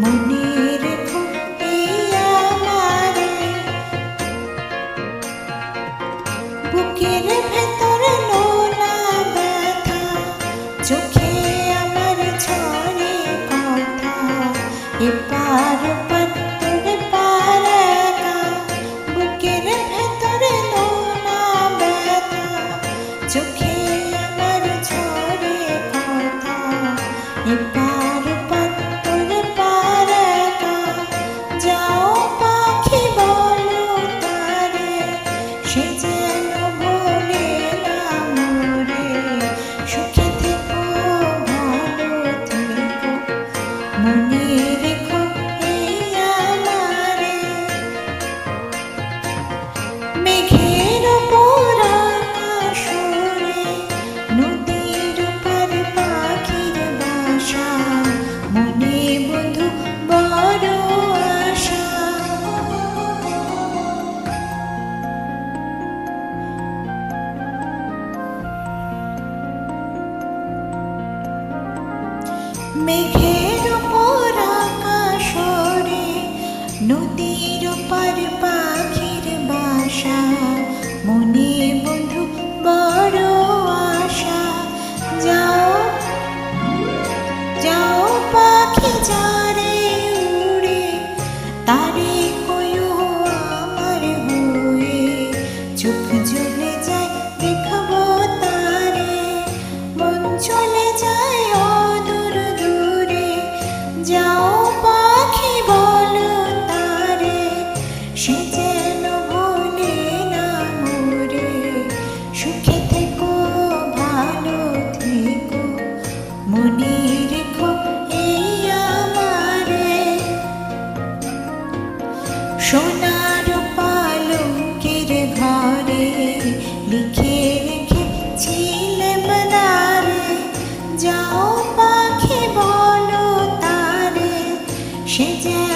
মনে রেখো এই আমারে, বুকের ভেতরে নোনা ব্যথা, চোখে আমার ঝরে কথা, এপার ওপার তোরে পার একা, বুকের ভেতরে নোনা ব্যথা, চোখে আমার ঝরে কথা, এপার ওপার তোরে পার একা। যাও পাখি বলো তারে, সে যেন ভোলে না মোরে, সুখে থেকো ভালো থেকো, মনে রেখো এই আমারে। মেঘের ওপর আকাশ ওড়ে, নদীর ওপার পাখির বাসা, মনে বন্ধু বড় আশা। মেঘের ওপর আকাশ ওড়ে, নদীর ওপার পাখির বাসা, মনে বন্ধু বড় আশা। যাও যাও পাখি যারে উড়ে, তারে কয়ো আমার হয়ে, চোখ জ্বলে যায় দেখবো তারে, মন চলে যায় অদূর দূরে। যাও পাখি বলো তারে, সে যেন ভোলে না মোরে, সুখে থেকো ভালো থেকো, মনে রেখো এই আমারে। সোনার পালঙ্কের ঘরে লিখে রেখেছিলাম নারে, যাও পাখি বলো তারে, সে যেন